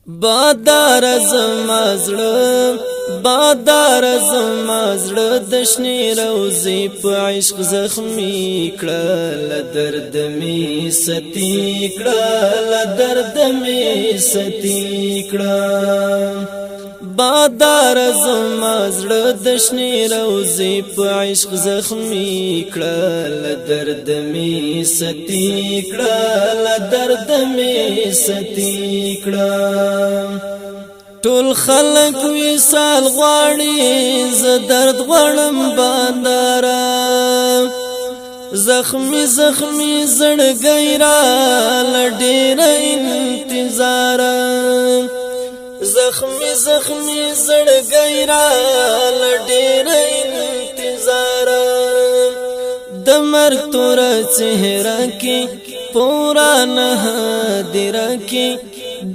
بادار زما زړه بادار زما زړه د شنې روزي په عشق زخمي کړه له درد می ستی کړه له درد می ستی کړه بادار زما زړه د شنې روزي په عشق زخمي کړه له درد می ستی کړه له درد می ستی کړه ټول خلق وصال غواړي ز درد غړم بادارا زخمی زخمی زړګی را لډیر انتظار زخمی زخمی زړګی را لډیر انتظار د مرګ تور چهره کې پورا نه در کې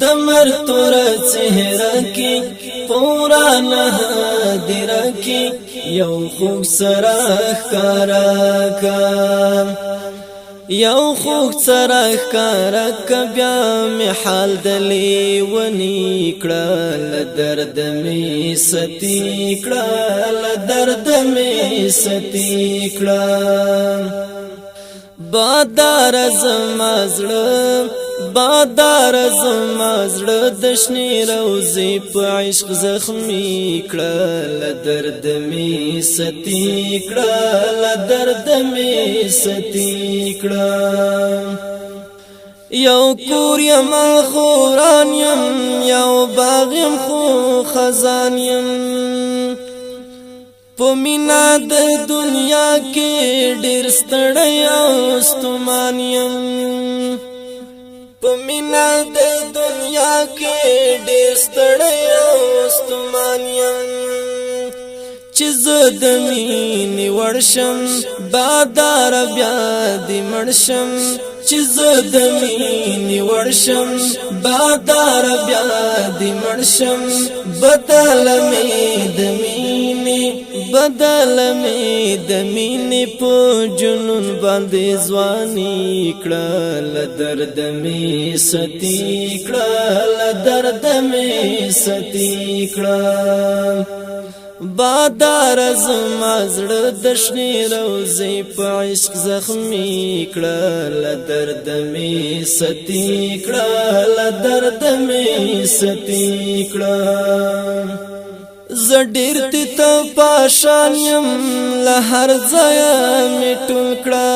د مرګ تور چهره کې پورا نه در کې یو خوږ سره ښکارا کا یو خوږ سره ښکارا کا بیا می حال دلی ونی کړه له درد می ستی کړه له درد می ستی کړه بادار زما زړه بادار زما زړه د شنې روزي په عشق زخمي کړه له درد می ستی کړه له درد می ستی کړه یو کور یم خوران یم یو باغ یم خو خزان یم په مینا د دنیا کې ډېر ستړی او ستومان یم په مینا د دنیا کې ډېر ستړی او ستومان یم چې زه د مینې وړ شم بادار بیا دې مړ شم چې زه د مینې وړ شم بادار بیا دې مړ شم بدل مې د مینې بدل مې د مینې په جنون باندې ځواني کړه له درد مې ستی کړه له درد مې ستی کړه بادار زما زړه د شنې روزي په عشق زخمي کړه له درد مې ستی کړه له درد مې ستی کړه زه ډېر ته پاشان یم له هر ځایه مې ټول کړه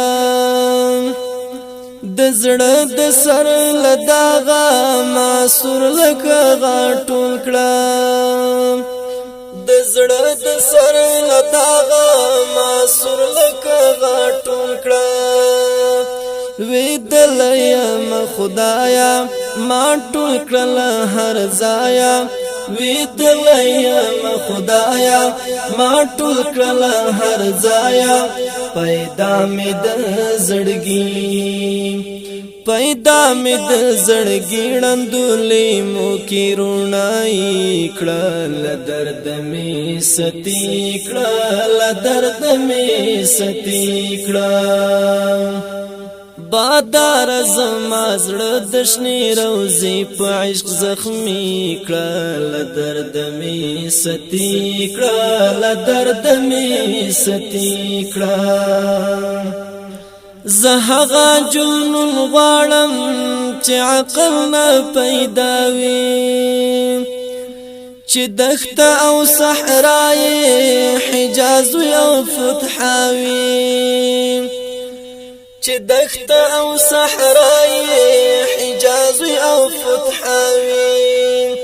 د زړه د سر له داغه معصور لکه غاټول کړه د زړه د سر له داغه معصور لکه غاټول کړه ویدل یم خدایا ما ټول کړله هر ځایه ویدل یم خدایا ما ټول کړله هر ځایه پیدا مې د زړګي پیدا مې د زړګي ړندولې مو کې رونای کړه له درد مې ستی کړه له درد مې ستی کړه بادار زما زړه د شنې روزي په عشق زخمي کړه له درد مې ستی کړه له درد مې ستی کړه زه هغه جنون غواړم چې عقل نه پیدا وي چې دښته او صحرای حجاز او فتح وي چې دښته او صحرای حجاز او فتح وي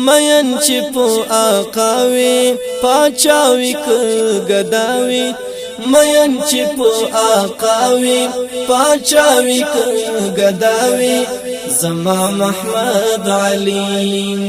مین چې په آقاوي پاچاوي ک گداوي مین چې په آقاوي پاچاوي ک گداوي زما محمد علیم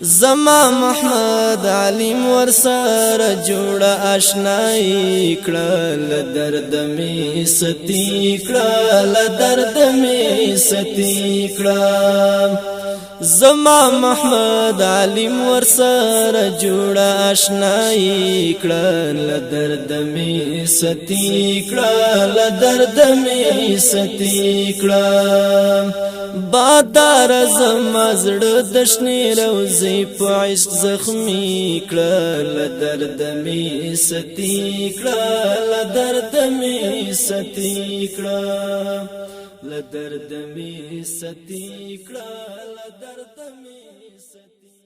زما محمد علیم ورسره جوړه آشناي کړه له درد مې ستی کړه له درد مې ستی کړه زما محمد علیم ورسره جوړه آشناي کړه له درد مې ستی کړه له درد مې ستی کړه بادار زما زړه د شنې روزي په عشق زخمي کړل درد می ستی کړل درد می ستی کړل درد می ستی کړل درد می ستی